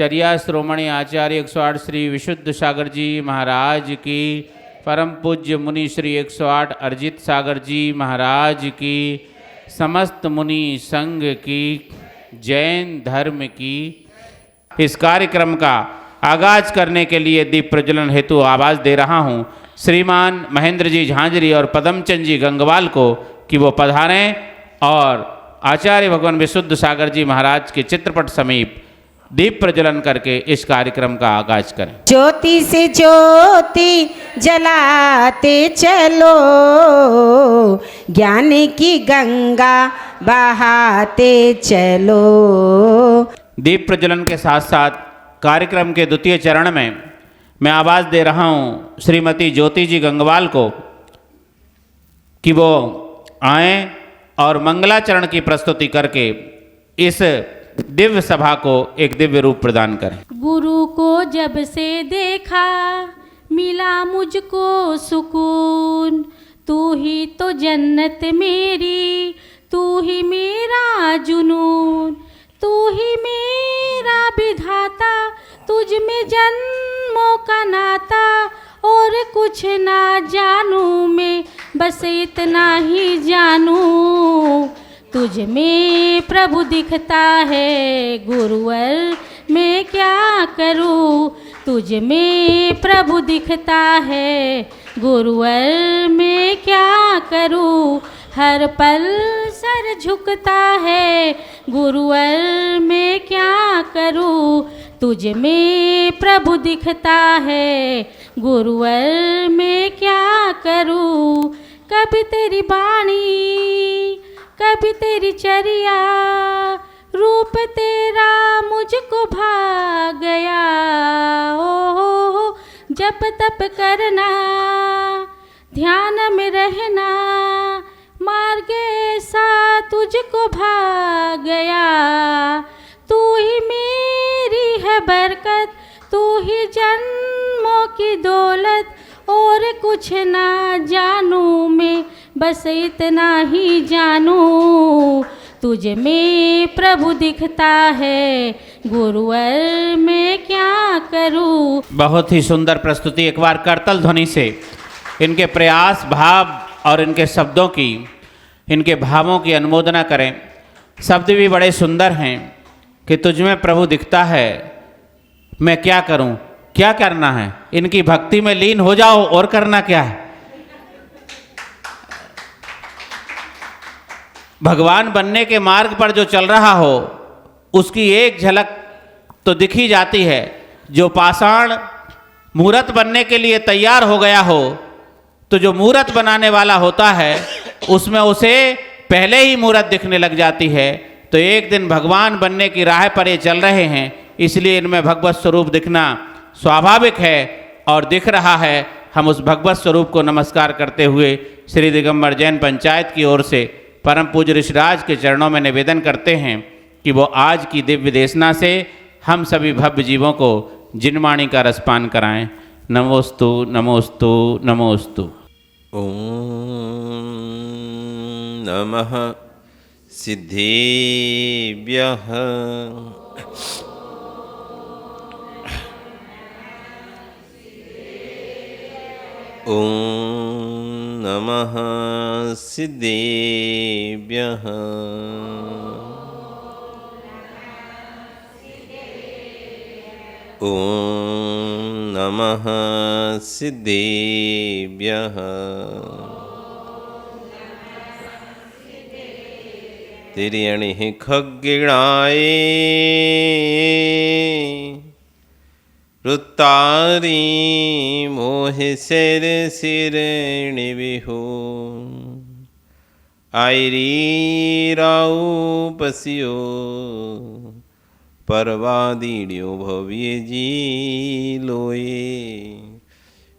चर्या श्रोमणी आचार्य 108 श्री विशुद्ध सागर जी महाराज की, परम पूज्य मुनि श्री 108 अर्जित सागर जी महाराज की, समस्त मुनि संघ की, जैन धर्म की। इस कार्यक्रम का आगाज करने के लिए दीप प्रज्वलन हेतु आवाज़ दे रहा हूँ श्रीमान महेंद्र जी झांझरी और पदमचंद जी गंगवाल को कि वो पधारें और आचार्य भगवान विशुद्ध सागर जी महाराज के चित्रपट समीप दीप प्रज्वलन करके इस कार्यक्रम का आगाज करें। ज्योति से ज्योति जलाते चलो, ज्ञान की गंगा बहाते चलो। दीप प्रज्वलन के साथ साथ कार्यक्रम के द्वितीय चरण में मैं आवाज़ दे रहा हूँ श्रीमती ज्योति जी गंगवाल को कि वो आएँ और मंगलाचरण की प्रस्तुति करके इस दिव्य सभा को एक दिव्य रूप प्रदान करें। गुरु को जब से देखा मिला मुझको सुकून, तू ही तो जन्नत मेरी, तू ही मेरा जुनून, तू ही मेरा विधाता, तुझ में जन्मों का नाता, और कुछ ना जानूं मैं, बस इतना ही जानूं, तुझ में प्रभु दिखता है गुरुवर, मैं क्या करूं, तुझ में प्रभु दिखता है गुरुवर, मैं क्या करूं, हर पल सर झुकता है गुरुवर, मैं क्या करूं, तुझ में प्रभु दिखता है गुरुवर, मैं क्या करूं। कभी तेरी बाणी, कभी तेरी चरिया, रूप तेरा मुझको भा गया, ओ जप तप करना, ध्यान में रहना, मार्ग ऐसा तुझको भा गया, तू ही मेरी है बरकत, तू ही जन्मों की दौलत, और कुछ ना जानूं मैं, बस इतना ही जानूं, तुझ में प्रभु दिखता है गुरुवर, मैं क्या करूं। बहुत ही सुंदर प्रस्तुति। एक बार करतल ध्वनि से इनके प्रयास भाव और इनके शब्दों की, इनके भावों की अनुमोदना करें। शब्द भी बड़े सुंदर हैं कि तुझ में प्रभु दिखता है, मैं क्या करूं, क्या करना है, इनकी भक्ति में लीन हो जाओ, और करना क्या है। भगवान बनने के मार्ग पर जो चल रहा हो उसकी एक झलक तो दिखी जाती है। जो पाषाण मूर्त बनने के लिए तैयार हो गया हो, तो जो मूर्त बनाने वाला होता है उसमें उसे पहले ही मूर्त दिखने लग जाती है। तो एक दिन भगवान बनने की राह पर ये चल रहे हैं, इसलिए इनमें भगवत स्वरूप दिखना स्वाभाविक है और दिख रहा है। हम उस भगवत स्वरूप को नमस्कार करते हुए श्री दिगंबर जैन पंचायत की ओर से परम पूज्य ऋषिराज के चरणों में निवेदन करते हैं कि वो आज की दिव्य देशना से हम सभी भव्य जीवों को जिनवाणी का रसपान कराएं। नमोस्तु नमोस्तु नमोस्तु। ओम नमः सिद्धेभ्यः। ओम नमः सिद्धेभ्यः। ओम नमः सिद्धेभ्यः। तिर्यणिः खग्गिणाय रुत्तारी मोहि सिर सिरणि विहु आयरी राउ पसियो परवादीड्यो भव्य जी लोये।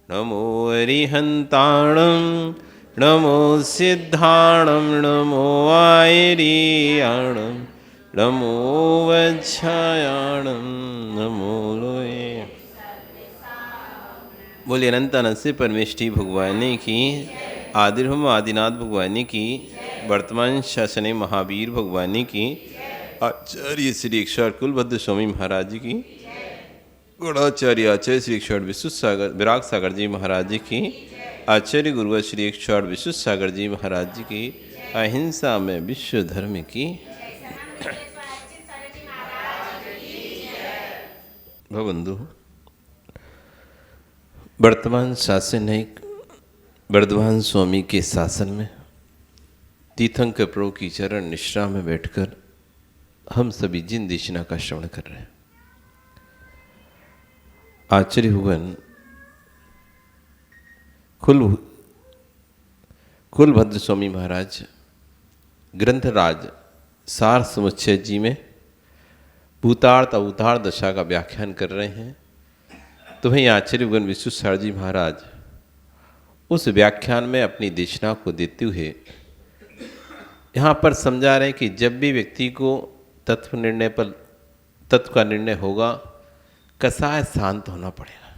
नमो अरिहंताणं नमो सिद्धाणं नमो आयरियाणं नमो वज्रायाणं नमो लोये। बोलिए अनंत अनंत से परमेष्ठी भगवानी की, आदिर्भम आदिनाथ भगवानी की, वर्तमान शासने महावीर भगवानी की, आचार्य श्री 108 कुलभद्र स्वामी महाराज की, गुणाचार्य आचार्य श्री ईश्वर विशुद्ध सागर विराग सागर जी महाराज जी की, आचार्य गुरु श्री ईश्वर विशुद्ध सागर जी महाराज जी की, अहिंसा में विश्व धर्म की। भवबंधु, वर्तमान शासन है वर्धमान स्वामी के शासन में तीर्थंकर प्रभु की चरण निष्ठा में बैठकर हम सभी जिन देशना का श्रवण कर रहे हैं। आचार्य भगवान कुलभद्र स्वामी महाराज ग्रंथराज सार समुच्चय जी में भूतार्थ अवतार दशा का व्याख्यान कर रहे हैं। तो वहीं आचार्य भगवान विश्वेश्वर जी महाराज उस व्याख्यान में अपनी देशना को देते हुए यहाँ पर समझा रहे हैं कि जब भी व्यक्ति को तत्व का निर्णय होगा, कसाय शांत होना पड़ेगा।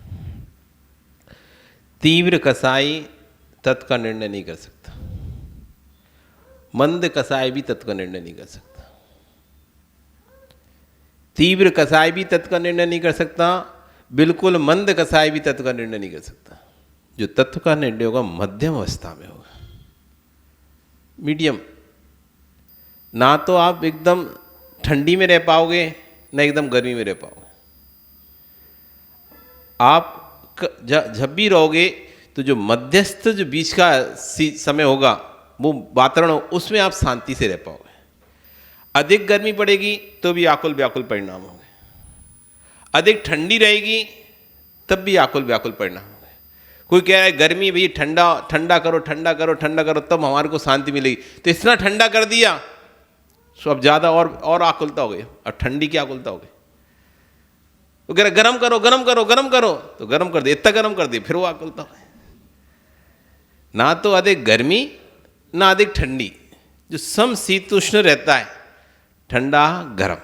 तीव्र कसाई तत्व का निर्णय नहीं कर सकता, मंद कसाई भी तत्व का निर्णय नहीं कर सकता। तीव्र कसाई भी तत्व का निर्णय नहीं कर सकता, बिल्कुल मंद कसाई भी तत्व का निर्णय नहीं कर सकता। जो तत्व का निर्णय होगा मध्यम अवस्था में होगा, मीडियम। ना तो आप एकदम ठंडी में रह पाओगे, ना एकदम गर्मी में रह पाओगे। आप जब भी रहोगे तो जो मध्यस्थ जो बीच का समय होगा, वो वातावरण, उसमें आप शांति से रह पाओगे। अधिक गर्मी पड़ेगी तो भी आकुल व्याकुल परिणाम होंगे, अधिक ठंडी रहेगी तब भी आकुल व्याकुल परिणाम होंगे। कोई कह रहा है गर्मी भाई ठंडा ठंडा करो ठंडा करो ठंडा करो तब हमारे को शांति मिलेगी, तो इतना ठंडा कर दिया तो अब ज़्यादा और आकुलता हो गई। और ठंडी की आकुलता हो गई। वो कह रहे गरम करो गरम करो गरम करो, तो गरम कर दिया, इतना गरम कर दिया, फिर वो आकुलता हो गई। ना तो अधिक गर्मी ना अधिक ठंडी, जो समशीतोष्ण रहता है, ठंडा गरम,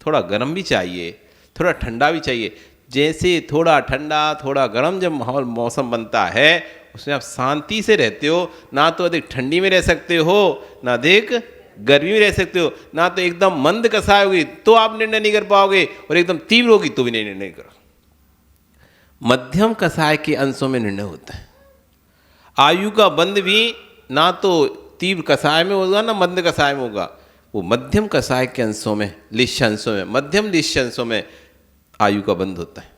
थोड़ा गरम भी चाहिए थोड़ा ठंडा भी चाहिए। जैसे थोड़ा ठंडा थोड़ा गरम जब माहौल मौसम बनता है, उसमें आप शांति से रहते हो। ना तो अधिक ठंडी में रह सकते हो, ना अधिक गर्मी में रह सकते हो, ना तो एकदम मंद कसाई होगी तो आप निर्णय नहीं कर पाओगे, और एकदम तीव्र होगी तो भी नहीं निर्णय करो। मध्यम कसाय के अंशों में निर्णय होता है। आयु का बंध भी ना तो तीव्र कसाय में होगा ना मंद कसाय में होगा, वो मध्यम कसाय के अंशों में, लिश्य अंशों में, मध्यम लिश्य अंशों में आयु का बंध होता है।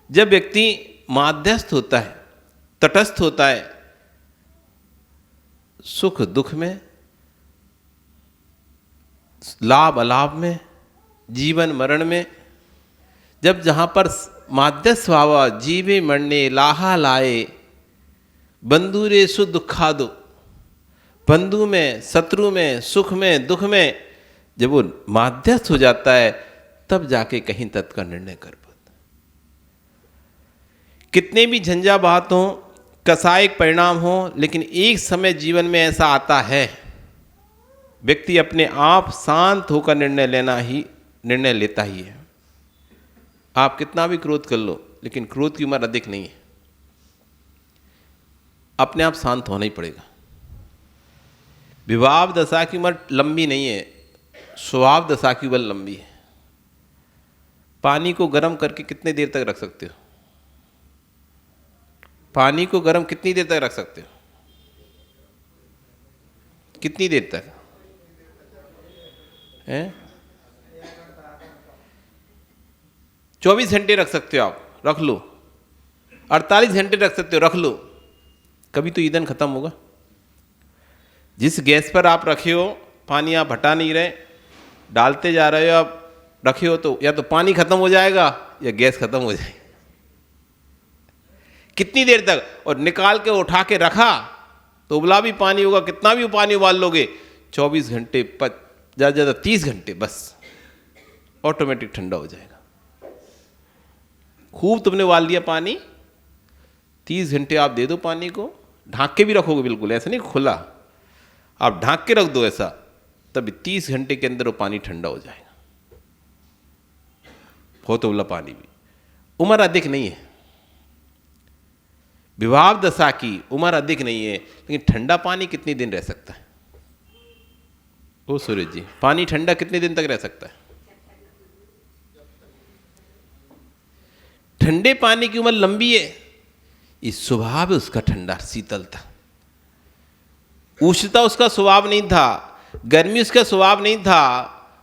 जब व्यक्ति माध्यस्थ होता है, तटस्थ होता है, सुख दुख में, लाभ अलाभ में, जीवन मरण में, जब जहाँ पर माध्यस्थ भाव जीवे मरने लाहा लाए बंधुरे सु दुखा दो, बंधु में शत्रु में सुख में दुख में जब वो माध्यस्थ हो जाता है, तब जाके कहीं तत्व का निर्णय कर पाता। कितने भी झंझावात हों, कसायिक परिणाम हो, लेकिन एक समय जीवन में ऐसा आता है, व्यक्ति अपने आप शांत होकर निर्णय लेता ही है। आप कितना भी क्रोध कर लो, लेकिन क्रोध की उम्र अधिक नहीं है, अपने आप शांत होना ही पड़ेगा। विभाव दशा की उम्र लंबी नहीं है, स्वभाव दशा की उम्र लंबी है। पानी को गर्म करके कितने देर तक रख सकते हो? पानी को गर्म कितनी देर तक रख सकते हो? कितनी देर तक है? 24 घंटे रख सकते हो आप, रख लो। 48 घंटे रख सकते हो, रख लो। कभी तो ईंधन खत्म होगा। जिस गैस पर आप रखे हो, पानी आप हटा नहीं रहे, डालते जा रहे हो, आप रखे हो, तो या तो पानी खत्म हो जाएगा या गैस खत्म हो जाएगी। कितनी देर तक? और निकाल के उठा के रखा तो उबला भी पानी होगा, कितना भी पानी उबाल लोगे, 24 घंटे, ज़्यादा ज़्यादा 30 घंटे, बस ऑटोमेटिक ठंडा हो जाएगा। खूब तुमने उबाल दिया पानी, 30 घंटे आप दे दो पानी को, ढाँक के भी रखोगे, बिल्कुल ऐसा नहीं खुला, आप ढाँक के रख दो ऐसा, तब 30 घंटे के अंदर वो पानी ठंडा हो जाएगा। बहुत उबला पानी भी, उम्र अधिक नहीं है। विभाव दशा की उम्र अधिक नहीं है, लेकिन ठंडा पानी कितनी दिन रह सकता है? ओ सूरज जी, पानी ठंडा कितने दिन तक रह सकता है? ठंडे पानी की उम्र लंबी है, इस स्वभाव है उसका ठंडा, शीतलता। उष्णता उसका स्वभाव नहीं था, गर्मी उसका स्वभाव नहीं था,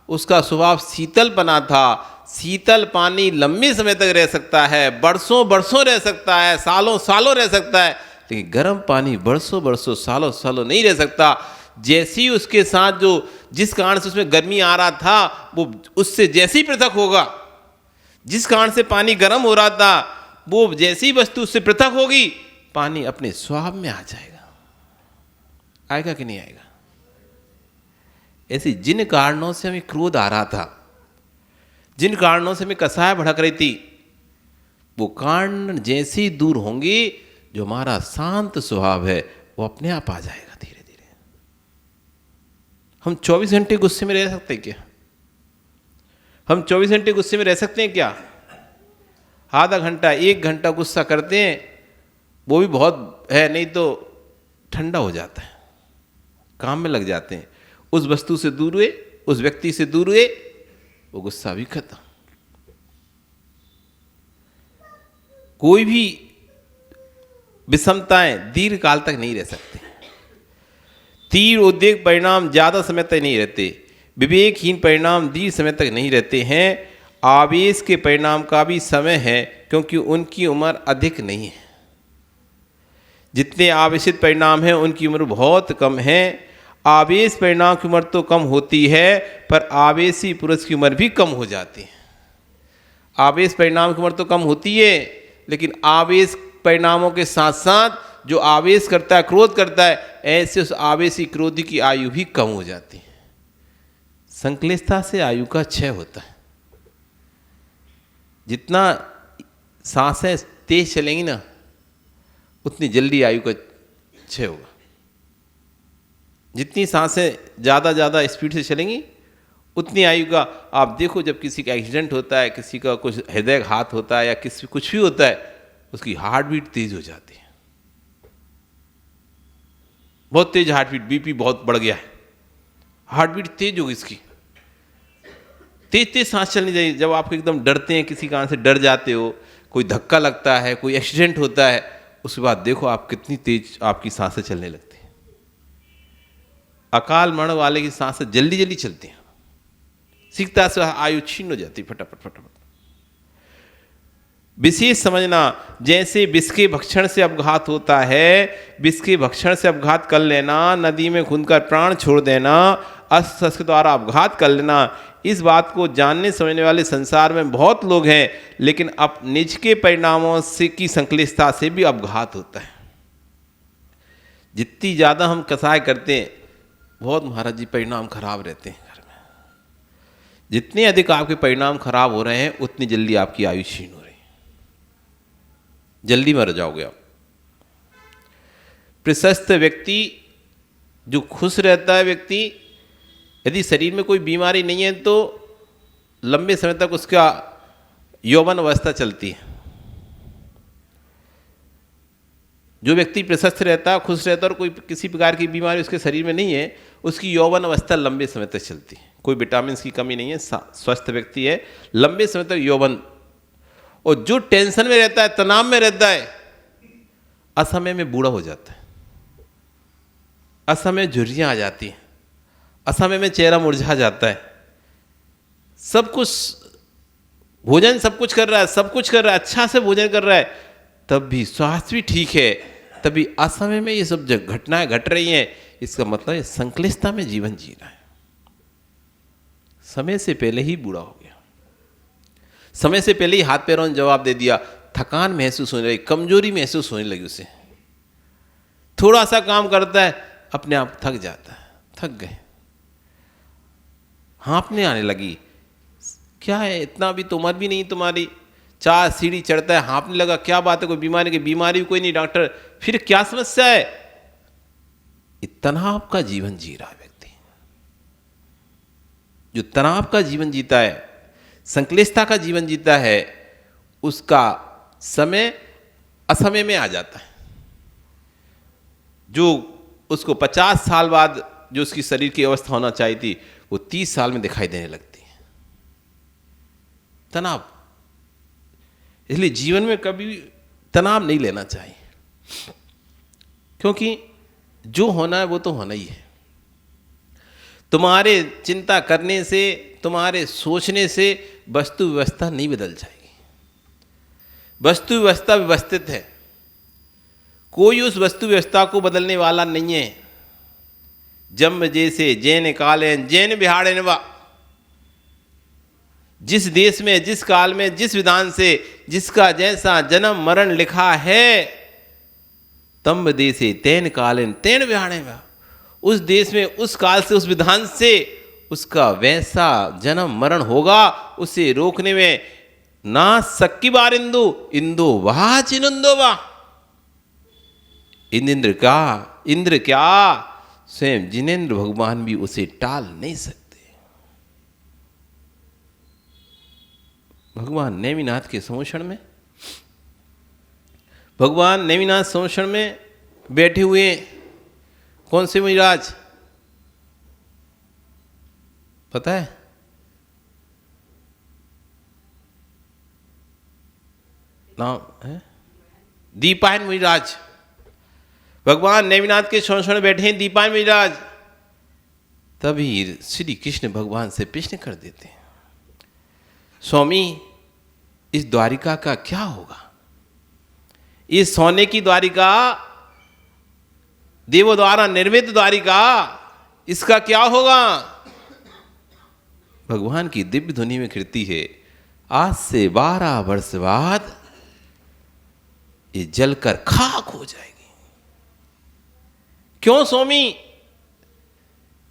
उसका स्वभाव शीतलपना था। शीतल पानी लंबे समय तक रह सकता है, बरसों बरसों रह सकता है, सालों सालों रह सकता है, लेकिन गर्म पानी बरसों बरसों सालों सालों नहीं रह सकता। जैसे ही उसके साथ जो जिस कारण से उसमें गर्मी आ रहा था वो उससे जैसे ही पृथक होगा, जिस कारण से पानी गर्म हो रहा था वो जैसी ही वस्तु उससे पृथक होगी, पानी अपने स्वभाव में आ जाएगा। आएगा कि नहीं आएगा? ऐसे जिन कारणों से हमें क्रोध आ रहा था, जिन कारणों से हमें कसाय भड़क रही थी, वो कारण जैसे ही दूर होंगे, जो हमारा शांत स्वभाव है वो अपने आप आ जाएगा धीरे धीरे। हम 24 घंटे गुस्से में रह सकते हैं क्या? हम 24 घंटे गुस्से में रह सकते हैं क्या? आधा घंटा 1 घंटा गुस्सा करते हैं, वो भी बहुत है, नहीं तो ठंडा हो जाता है, काम में लग जाते हैं। उस वस्तु से दूर हुए, उस व्यक्ति से दूर हुए, वो गुस्सा भी खत्म। कोई भी विषमताएं दीर्घ काल तक नहीं रह सकती। तीव्र उद्वेग परिणाम ज्यादा समय तक नहीं रहते, विवेकहीन परिणाम दीर्घ समय तक नहीं रहते हैं। आवेश के परिणाम का भी समय है, क्योंकि उनकी उम्र अधिक नहीं है। जितने आवेशित परिणाम हैं उनकी उम्र बहुत कम है। आवेश परिणाम की उम्र तो कम होती है, पर आवेशी पुरुष की उम्र भी कम हो जाती है। आवेश परिणाम की उम्र तो कम होती है, लेकिन आवेश परिणामों के साथ साथ जो आवेश करता है, क्रोध करता है, ऐसे उस आवेशी क्रोधी की आयु भी कम हो जाती है। संक्लिष्टता से आयु का क्षय होता है। जितना सांसें तेज चलेंगी ना, उतनी जल्दी आयु का क्षय होगा। जितनी सांसें ज़्यादा स्पीड से चलेंगी, उतनी आयु का। आप देखो, जब किसी का एक्सीडेंट होता है, किसी का कुछ हृदयघात होता है या कुछ भी होता है, उसकी हार्ट बीट तेज हो जाती है, बहुत तेज हार्ट बीट, बीपी बहुत बढ़ गया है, हार्ट बीट तेज होगी इसकी, तेज तेज सांस चलनी चाहिए। जब आप एकदम डरते हैं, किसी कारण से डर जाते हो, कोई धक्का लगता है, कोई एक्सीडेंट होता है, उसके बाद देखो आप कितनी तेज आपकी सांसें चलने लगती हैं। अकाल मरण वाले की सांसें जल्दी जल्दी चलती हैं, शीघ्रता से आयु छीन हो जाती फटाफट फटाफट। विशेष समझना, जैसे विष के भक्षण से अपघात होता है, विष के भक्षण से अपघात कर लेना, नदी में कूदकर प्राण छोड़ देना, अस्त्र शस्त्र के द्वारा अपघात कर लेना, इस बात को जानने समझने वाले संसार में बहुत लोग हैं, लेकिन अब निज के परिणामों से की संक्लिष्टता से भी अपघात होता है। जितनी ज़्यादा हम कसाय करते हैं, बहुत महाराज जी परिणाम खराब रहते हैं घर में। जितने अधिक आपके परिणाम खराब हो रहे हैं, उतनी जल्दी आपकी आयु क्षीण हो रही है, जल्दी मर जाओगे आप। प्रशस्त व्यक्ति, जो खुश रहता है व्यक्ति, यदि शरीर में कोई बीमारी नहीं है तो लंबे समय तक उसका यौवन अवस्था चलती है। जो व्यक्ति प्रशस्त रहता है, खुश रहता है और कोई किसी प्रकार की बीमारी उसके शरीर में नहीं है, उसकी यौवन अवस्था लंबे समय तक चलती है। कोई विटामिन की कमी नहीं है, स्वस्थ व्यक्ति है, लंबे समय तक यौवन। और जो टेंशन में रहता है, तनाव में रहता है, असमय में बूढ़ा हो जाता है, असमय झुर्रियां आ जाती हैं, असमय में चेहरा मुरझा जाता है। सब कुछ भोजन सब कुछ कर रहा है, सब कुछ कर रहा है, अच्छा से भोजन कर रहा है, तब भी स्वास्थ्य भी ठीक है, तभी असमय में ये सब घटनाएं घट रही हैं। इसका मतलब है संक्लिष्टता में जीवन जी रहा है, समय से पहले ही बूढ़ा हो गया, समय से पहले ही हाथ पैरों ने जवाब दे दिया, थकान महसूस होने लगी, कमजोरी महसूस होने लगी उसे। थोड़ा सा काम करता है, अपने आप थक जाता है, थक गए, हाँफने आने लगी। क्या है, इतना भी तो उम्र भी नहीं तुम्हारी, 4 सीढ़ी चढ़ता है, हाँफने लगा, क्या बात है, कोई बीमारी की बीमारी कोई नहीं डॉक्टर, फिर क्या समस्या है? तनाव का जीवन जी रहा है व्यक्ति। जो तनाव का जीवन जीता है, संक्लिष्टता का जीवन जीता है, उसका समय असमय में आ जाता है। जो उसको 50 साल बाद जो उसकी शरीर की अवस्था होना चाहिए थी, वो 30 साल में दिखाई देने लगती है। तनाव, इसलिए जीवन में कभी भी तनाव नहीं लेना चाहिए, क्योंकि जो होना है वो तो होना ही है। तुम्हारे चिंता करने से, तुम्हारे सोचने से वस्तु व्यवस्था नहीं बदल जाएगी। वस्तु व्यवस्था व्यवस्थित है, कोई उस वस्तु व्यवस्था को बदलने वाला नहीं है। जन्म जैसे जैन कालेन जैन बिहाड़े नवा, जिस देश में, जिस काल में, जिस विधान से जिसका जैसा जन्म मरण लिखा है, तम्ब देशे तैन कालेन तैन बिहाड़े नवा, उस देश में, उस काल से, उस विधान से उसका वैसा जन्म मरण होगा। उसे रोकने में ना सक्की बार इंदो वाह चिनुंदो वाह, इंद्र क्या स्वयं जिनेन्द्र भगवान भी उसे टाल नहीं सकते। भगवान नेमिनाथ के संरक्षण में, भगवान नेमिनाथ संरक्षण में बैठे हुए कौन से मुनिराज पता है? नाम है दीपायन मुनिराज। भगवान नेमिनाथ के संरक्षण में बैठे हैं दीपायन मुनिराज। तभी श्री कृष्ण भगवान से प्रश्न कर देते हैं, स्वामी इस द्वारिका का क्या होगा? इस सोने की द्वारिका, देवों द्वारा निर्मित द्वारिका, इसका क्या होगा? भगवान की दिव्य ध्वनि में कीर्ति है, आज से 12 वर्ष बाद ये जलकर खाक हो जाएगी। क्यों स्वामी?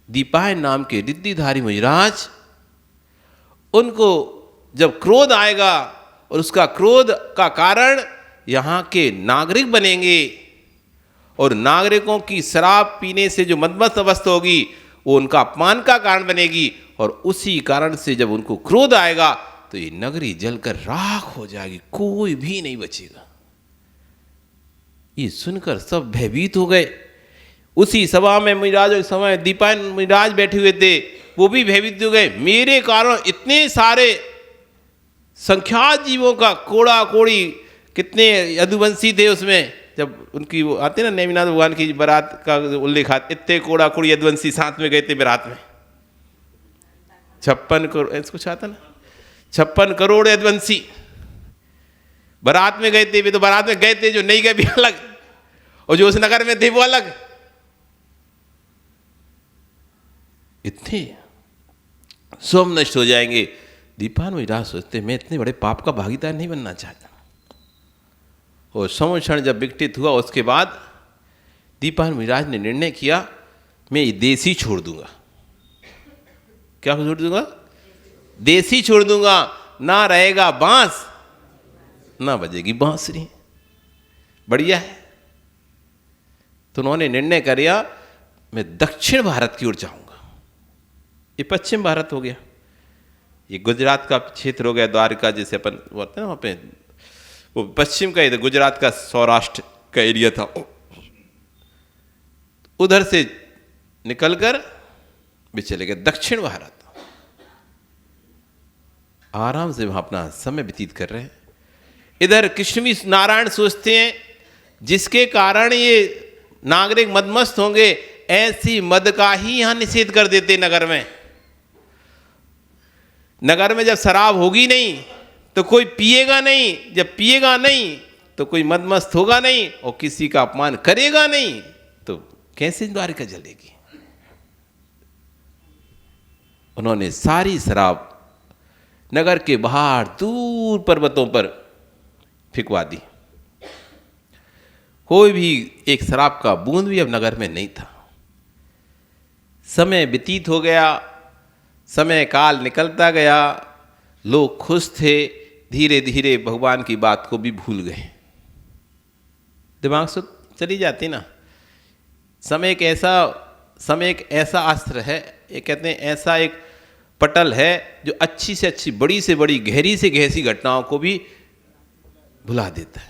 दीपायन नाम के रिद्धिधारी मुनिराज, उनको जब क्रोध आएगा और उसका क्रोध का कारण यहाँ के नागरिक बनेंगे, और नागरिकों की शराब पीने से जो मदमस्त अवस्था होगी वो उनका अपमान का कारण बनेगी, और उसी कारण से जब उनको क्रोध आएगा तो ये नगरी जलकर राख हो जाएगी, कोई भी नहीं बचेगा। ये सुनकर सब भयभीत हो गए। उसी सभा में मुनिराज उस समय दीपायन मुनिराज बैठे हुए थे, वो भी भयभीत हो गए। मेरे कारण इतने सारे संख्यात जीवों का कोड़ा कोड़ी, कितने यदुवंशी थे उसमें, जब उनकी वो आते ना नेमिनाथ भगवान की बारात का उल्लेख आता, इतने कोड़ा कोड़ी यदुवंशी साथ में गए थे बारात में। 56 करोड़ ऐसा कुछ आता ना, 56 करोड़ यदुवंशी बारात में गए थे। वे तो बारात में गए थे, जो नहीं गए भी अलग, और जो उस नगर में थे वो अलग। इतने सब नष्ट हो जाएंगे। दीपायन मुनिराज सोचते, मैं इतने बड़े पाप का भागीदार नहीं बनना चाहता। और संरक्षण जब विकटित हुआ उसके बाद दीपायन मुनिराज ने निर्णय किया, मैं ये देश ही छोड़ दूंगा। क्या छोड़ दूंगा? देश ही छोड़ दूंगा। ना रहेगा बांस, ना बजेगी बांसुरी। बढ़िया है। तो उन्होंने निर्णय किया, मैं दक्षिण भारत की ओर जाऊंगा। ये पश्चिम भारत हो गया, ये गुजरात का क्षेत्र हो गया, द्वारका जैसे अपन बोलते हैं ना, वहाँ पे वो पश्चिम का, इधर गुजरात का सौराष्ट्र का एरिया था। उधर से निकलकर वे चले गए दक्षिण भारत। आराम से वहां अपना समय व्यतीत कर रहे हैं। इधर कृष्ण नारायण सोचते हैं, जिसके कारण ये नागरिक मदमस्त होंगे, ऐसी मद का ही यहां निषेध कर देते नगर में। नगर में जब शराब होगी नहीं तो कोई पिएगा नहीं, जब पिएगा नहीं तो कोई मदमस्त होगा नहीं, और किसी का अपमान करेगा नहीं, तो कैसे द्वारिका जलेगी? उन्होंने सारी शराब नगर के बाहर दूर पर्वतों पर फिकवा दी। कोई भी एक शराब का बूंद भी अब नगर में नहीं था। समय व्यतीत हो गया, समय काल निकलता गया, लोग खुश थे, धीरे धीरे भगवान की बात को भी भूल गए। दिमाग से चली जाती ना। समय एक ऐसा अस्त्र है, ये कहते हैं ऐसा एक पटल है जो अच्छी से अच्छी, बड़ी से बड़ी, गहरी से गहरी घटनाओं को भी भुला देता है।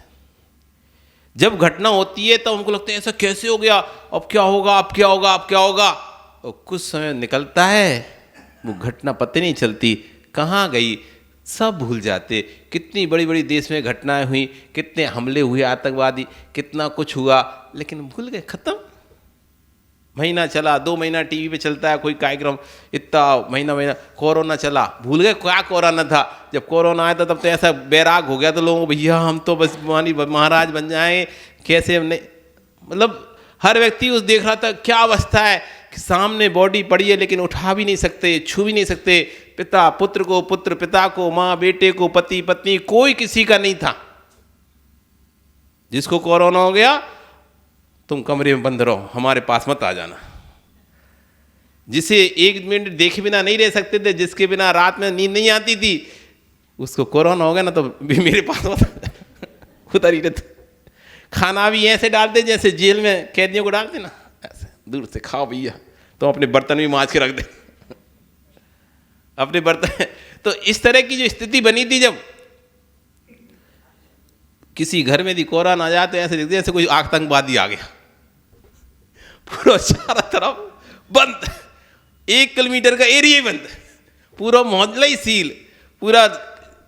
जब घटना होती है तो उनको लगता है ऐसा कैसे हो गया, अब क्या होगा, अब क्या होगा, अब क्या होगा, और कुछ समय निकलता है वो घटना पता नहीं चलती कहाँ गई, सब भूल जाते। कितनी बड़ी बड़ी देश में घटनाएं हुई, कितने हमले हुए आतंकवादी, कितना कुछ हुआ, लेकिन भूल गए, खत्म। महीना चला, 2 महीना टीवी पे चलता है कोई कार्यक्रम, इतना महीना कोरोना चला, भूल गए क्या कोरोना था। जब कोरोना आया था तब तो ऐसा बैराग हो गया था लोगों को, भैया हम तो बस महाराज बन जाएं, कैसे हमने, मतलब हर व्यक्ति उस देख रहा था क्या अवस्था है कि सामने बॉडी पड़ी है लेकिन उठा भी नहीं सकते, छू भी नहीं सकते। पिता पुत्र को, पुत्र पिता को, माँ बेटे को, पति पत्नी, कोई किसी का नहीं था। जिसको कोरोना हो गया, तुम कमरे में बंद रहो, हमारे पास मत आ जाना। जिसे 1 मिनट देखे बिना नहीं रह सकते थे, जिसके बिना रात में नींद नहीं आती थी, उसको कोरोना हो गया ना तो मेरे पास उतर ही रहते। खाना भी ऐसे डालते जैसे जेल में कैदियों को डालते ना, ऐसे दूर से खाओ भैया, तो अपने बर्तन भी मांज के रख दे अपने बर्तन। तो इस तरह की जो स्थिति बनी थी, जब किसी घर में यदि कोरोना आ जाए तो ऐसे दिखते जैसे कोई आतंकवादी आ गया, पूरा चारों तरफ बंद, 1 किलोमीटर का एरिया ही बंद, पूरा मोहल्ला ही सील, पूरा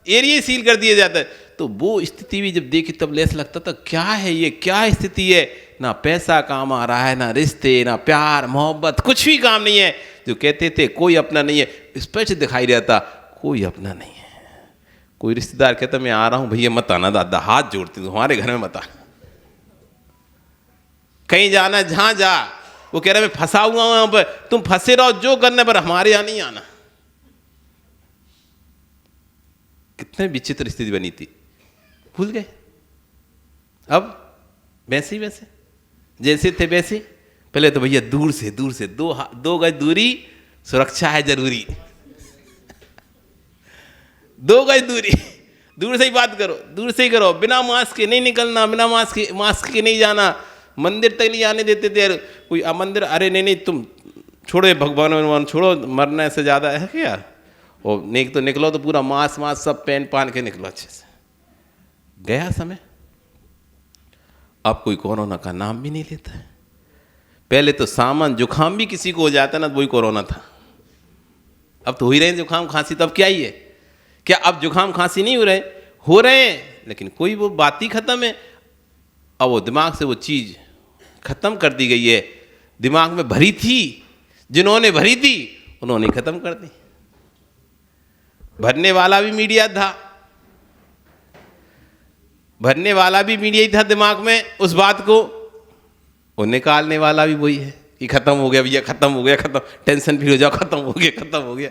एरिया ही सील कर दिया जाता है। तो वो स्थिति भी जब देखी तब ऐसा लगता था क्या है ये, क्या स्थिति है, ना पैसा काम आ रहा है, ना रिश्ते, ना प्यार मोहब्बत, कुछ भी काम नहीं है। जो कहते थे कोई अपना नहीं है, स्पष्ट दिखाई देता कोई अपना नहीं है। कोई रिश्तेदार कहता मैं आ रहा हूं, भैया मत आना दादा, हाथ जोड़ती हूँ, हमारे घर में मत आना। कहीं जाना जहां जा, वो कह रहा मैं फंसा हुआ हूं यहाँ पर, तुम फंसे रहो जो करने पर, हमारे यहाँ नहीं आना। कितने विचित्र स्थिति बनी थी, भूल गए। अब वैसे ही वैसे जैसे थे वैसे। पहले तो भैया दूर से 2 गज दूरी, सुरक्षा है जरूरी 2 गज दूरी, दूर से ही बात करो, दूर से ही करो, बिना मास्क के नहीं निकलना, बिना मास्क के नहीं जाना, मंदिर तक नहीं आने देते थे। कोई मंदिर, अरे नहीं तुम छोड़ो, भगवान छोड़ो, मरने से ज़्यादा है क्या। और तो निकलो तो पूरा मास्क सब पहन के निकलो अच्छे से। गया समय, अब कोई कोरोना का नाम भी नहीं लेता है। पहले तो सामान जुकाम भी किसी को हो जाता ना तो वही कोरोना था। अब तो हो ही रहे हैं जुकाम खांसी, तब क्या ही है, क्या अब जुकाम खांसी नहीं हो रहे हैं, लेकिन कोई वो बात ही खत्म है। अब वो दिमाग से वो चीज़ खत्म कर दी गई है, दिमाग में भरी थी, जिन्होंने भरी थी उन्होंने खत्म कर दी। भरने वाला भी मीडिया था, भरने वाला भी मीडिया ही था दिमाग में उस बात को, और निकालने वाला भी वही है कि खत्म हो गया भैया, खत्म हो गया, खत्म, टेंशन फ्री हो जाओ, खत्म हो गया,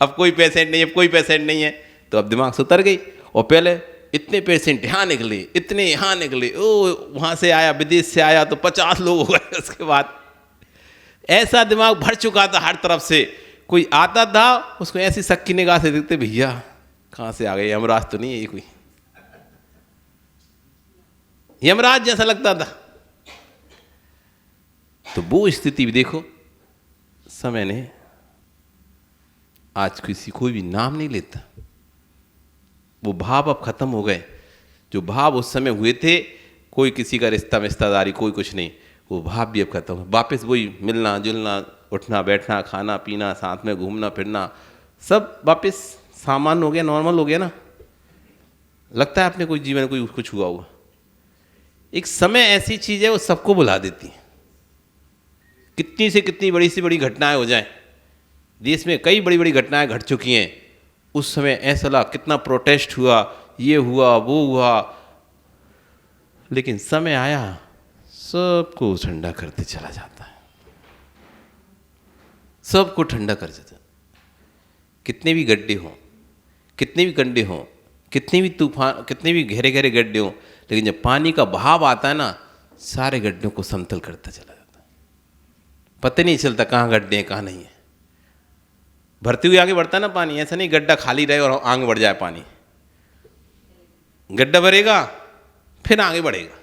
अब कोई पेशेंट नहीं है, अब कोई पेशेंट नहीं है। तो अब दिमाग से उतर गई। और पहले इतने पेशेंट यहाँ निकले, इतने यहाँ निकले, ओ वहाँ से आया, विदेश से आया तो 50 लोग हो गए। उसके बाद ऐसा दिमाग भर चुका था हर तरफ से। कोई आता था उसको ऐसी शक की निगाह से देखते, भैया कहाँ से आ गए, यमराज तो नहीं है ये, कोई यमराज जैसा लगता था। तो वो स्थिति भी देखो, समय ने आज किसी कोई भी नाम नहीं लेता। वो भाव अब खत्म हो गए। जो भाव उस समय हुए थे, कोई किसी का रिश्तेदारी, कोई कुछ नहीं, वो भाव भी अब खत्म हो। वापस वही मिलना जुलना, उठना बैठना, खाना पीना, साथ में घूमना फिरना, सब वापस सामान्य हो गया, नॉर्मल हो गया ना। लगता है अपने कोई जीवन में कोई कुछ हुआ। एक समय ऐसी चीज है वो सबको बुला देती है। कितनी से कितनी बड़ी से बड़ी घटनाएं हो जाएं, देश में कई बड़ी बड़ी घटनाएं घट चुकी हैं, उस समय ऐसा लगा कितना प्रोटेस्ट हुआ, ये हुआ वो हुआ, लेकिन समय आया सबको ठंडा करते चला जाता है, सबको ठंडा कर देता है। कितने भी गड्ढे हों, कितने भी कंडे हों, कितने भी तूफान, कितने भी गहरे गहरे गड्ढे हों, लेकिन जब पानी का बहाव आता है ना, सारे गड्ढों को समतल करता चला जाता है। पता नहीं चलता कहाँ गड्ढे हैं कहाँ नहीं है। भरते हुए आगे बढ़ता है ना पानी, ऐसा नहीं गड्ढा खाली रहे और आगे बढ़ जाए पानी। गड्ढा भरेगा फिर आगे बढ़ेगा,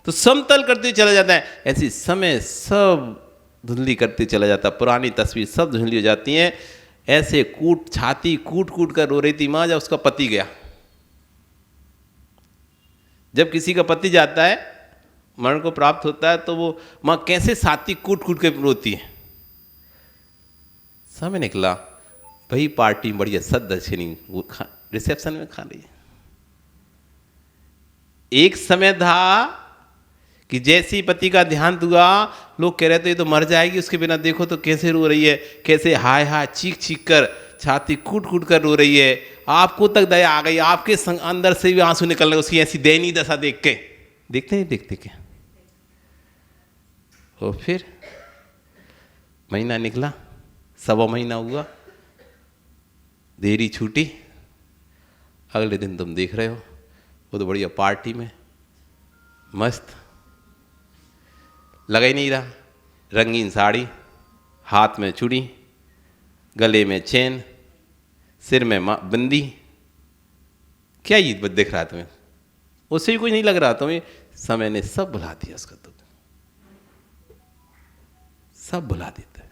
तो समतल करते चला जाता है। ऐसी समय सब धुंधली करते चला जाता, पुरानी तस्वीर सब धुंधली हो जाती हैं। ऐसे छाती कूट कूट कर रो रही थी माँ जब उसका पति गया। जब किसी का पति जाता है, मरण को प्राप्त होता है, तो वो माँ कैसे छाती कूट कूट के रोती है। समय निकला, वही पार्टी बढ़िया सद दक्षिणी रिसेप्शन में खा लीजिए। एक समय था कि जैसे ही पति का ध्यान दुआ, लोग कह रहे थे ये तो मर जाएगी उसके बिना, देखो तो कैसे रो रही है, कैसे हाय हाय चीख चीख कर, छाती कूट कूट कर रो रही है। आपको तक दया आ गई, आपके अंदर से भी आंसू निकल रहे उसकी ऐसी दयनीय दशा देख के। देखते नहीं देखते क्या? और फिर महीना निकला, 1.25 महीना हुआ, देरी छूटी, अगले दिन तुम देख रहे हो वो तो बढ़िया पार्टी में मस्त, लगा ही नहीं रहा, रंगीन साड़ी, हाथ में चूड़ी, गले में चेन, सिर में बिंदी। क्या ये दिख रहा है तुम्हें? उससे भी कुछ नहीं लग रहा तुम्हें? समय ने सब भुला दिया उसका, तो सब भुला देता है।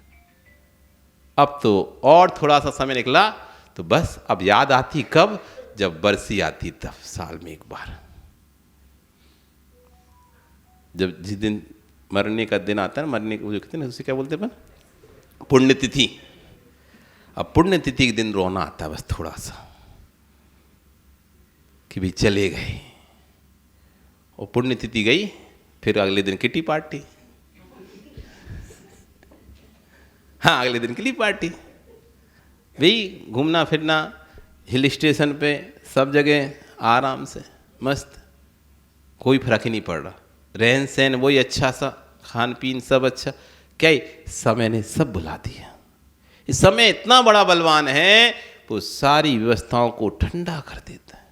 अब तो और थोड़ा सा समय निकला तो बस अब याद आती कब? जब बरसी आती तब, साल में एक बार, जब जिस दिन मरने का दिन आता है, मरने को जो कहते हैं ना, उसे क्या बोलते हैं, पुण्यतिथि। अब पुण्यतिथि के दिन रोना आता है बस थोड़ा सा कि भी चले गए। और पुण्यतिथि गई, फिर अगले दिन किटी पार्टी। हाँ, अगले दिन किटी पार्टी, भाई घूमना फिरना हिल स्टेशन पे, सब जगह आराम से मस्त, कोई फर्क ही नहीं पड़ रहा, रहन सहन वही अच्छा सा, खान पीन सब अच्छा। क्या समय ने सब भुला दिया। इस समय इतना बड़ा बलवान है, वो सारी व्यवस्थाओं को ठंडा कर देता है।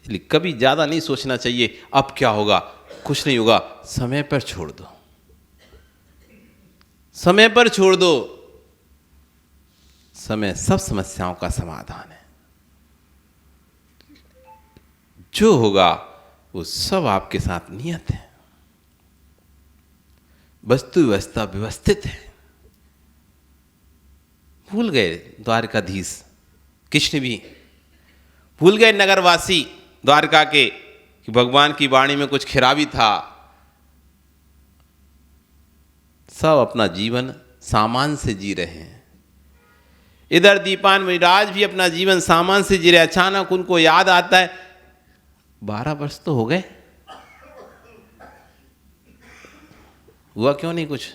इसलिए कभी ज़्यादा नहीं सोचना चाहिए अब क्या होगा, कुछ नहीं होगा, समय पर छोड़ दो, समय पर छोड़ दो। समय सब समस्याओं का समाधान है। जो होगा वो सब आपके साथ नियत है। वस्तु व्यवस्था व्यवस्थित है। भूल गए द्वारकाधीश, कृष्ण भी भूल गए, नगरवासी द्वारका के, कि भगवान की वाणी में कुछ खराबी था। सब अपना जीवन सामान से जी रहे हैं। इधर दीपान महाराज भी अपना जीवन सामान से जी रहे। अचानक उनको याद आता है 12 वर्ष तो हो गए, हुआ क्यों नहीं कुछ।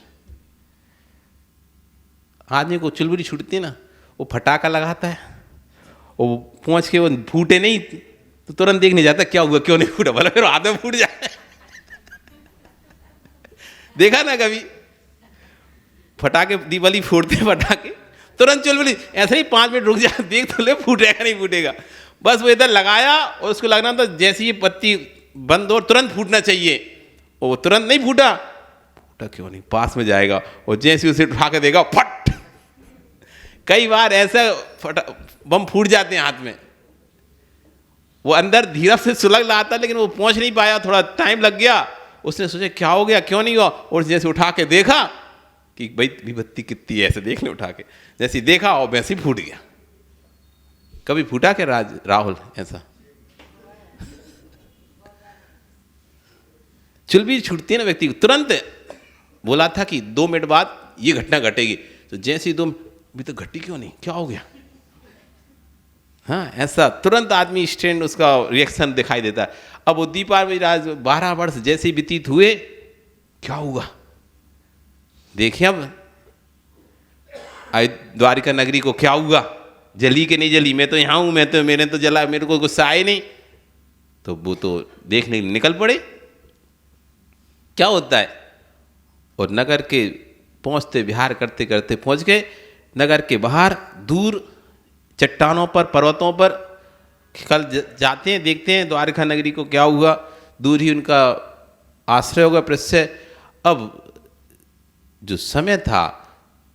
आदमी को चुलबुली छूटती ना, वो फटाका लगाता है, वो पहुंच के वो फूटे नहीं तो तुरंत देखने जाता क्या हुआ क्यों नहीं फूटा, भला फिर हाथ में फूट जाए। देखा ना कभी, फटाके दिवाली फोड़ते फटाके, तुरंत चुलबुली, ऐसे ही 5 मिनट रुक जा, देख तो ले फूटेगा नहीं फूटेगा। बस वो इधर लगाया और उसको लगना था जैसे ही पत्ती बंद हो तुरंत फूटना चाहिए, वो तुरंत नहीं फूटा। फूटा क्यों नहीं, पास में जाएगा और जैसे उसे उठा के देगा फट। कई बार ऐसा बम फूट जाते हैं हाथ में, वो अंदर धीरे से सुलग लाता लेकिन वो पहुंच नहीं पाया, थोड़ा टाइम लग गया। उसने सोचा क्या हो गया क्यों नहीं हुआ, और जैसे उठा के देखा कि भाई विभत्ति कितनी है, ऐसे देख ले उठा के, जैसे देखा और वैसे ही फूट गया। कभी फूटा क्या राहुल ऐसा? चुलबुली छूटती है ना व्यक्ति को, तुरंत बोला था कि 2 मिनट बाद ये घटना घटेगी, तो जैसे ही 2 अभी तो घटी क्यों नहीं, क्या हो गया। हाँ, ऐसा तुरंत आदमी स्टैंड उसका रिएक्शन दिखाई देता है। अब वो दीपावली राज 12 वर्ष जैसे व्यतीत हुए, क्या हुआ देखिए। अब द्वारिका नगरी को क्या हुआ, जली के नहीं जली, मैं तो यहाँ हूँ, मैं तो मैंने तो जला, मेरे को गुस्सा आए नहीं, तो वो तो देखने निकल पड़े क्या होता है। और नगर के पहुँचते, विहार करते करते पहुँच गए नगर के बाहर, दूर चट्टानों पर, पर्वतों पर। कल जाते हैं देखते हैं द्वारका नगरी को क्या हुआ, दूर ही उनका आश्रय होगा, प्रत्यय। अब जो समय था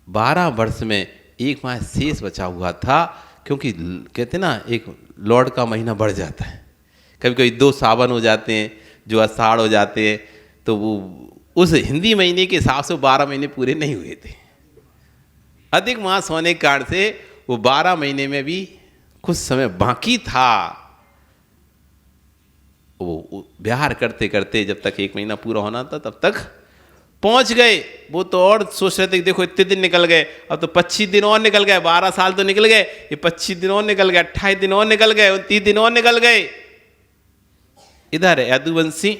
12 वर्ष में 1 माह शेष बचा हुआ था, क्योंकि कहते ना एक लॉर्ड का महीना बढ़ जाता है, कभी कभी 2 सावन हो जाते हैं, जो आषाढ़ हो जाते हैं, तो वो उस हिंदी महीने के हिसाब से 12 महीने पूरे नहीं हुए थे। अधिक मास होने के कारण से वो 12 महीने में भी कुछ समय बाकी था। वो विहार करते करते जब तक 1 महीना पूरा होना था तब तक पहुंच गए, वो तो और सोच रहे थे कि देखो इतने दिन निकल गए, अब तो 25 दिन और निकल गए, 12 साल तो निकल गए, ये 25 दिन और निकल गए, 28 दिन और निकल गए, 29 दिन और निकल गए। इधर यदुवंशी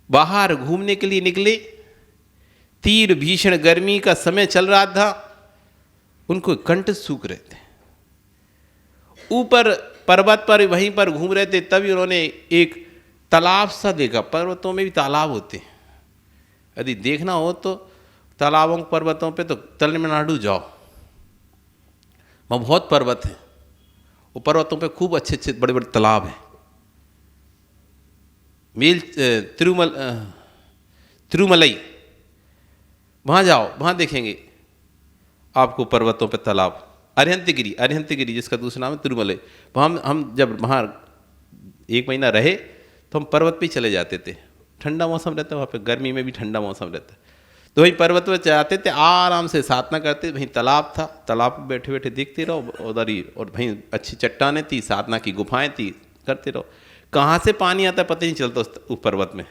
बाहर घूमने के लिए निकले, तीव्र भीषण गर्मी का समय चल रहा था, उनको कंठ सूख रहे थे। ऊपर पर्वत पर वहीं पर घूम रहे थे, तभी उन्होंने एक तालाब सा देखा। पर्वतों में भी तालाब होते हैं, यदि देखना हो तो तालाबों पर्वतों पे तो तमिलनाडु जाओ, वहाँ बहुत पर्वत हैं, वो पर्वतों पे खूब अच्छे अच्छे बड़े बड़े तालाब हैं। तिरुमलई वहाँ जाओ, वहाँ देखेंगे आपको पर्वतों पे तालाब। अरिहंतगिरी जिसका दूसरा नाम है तिरुमलई, वहाँ हम जब वहाँ 1 महीना रहे तो हम पर्वत पे चले जाते थे। ठंडा मौसम रहता है वहाँ पे, गर्मी में भी ठंडा मौसम रहता है, तो वहीं पर्वत पर जाते थे, आराम से साधना करते। वहीं तालाब था, तालाब पे बैठे बैठे देखते रहो उधर ही, और वहीं अच्छी चट्टानें थी, साधना की गुफाएं थी, करते रहो। कहाँ से पानी आता है पता नहीं चलता उस पर्वत में,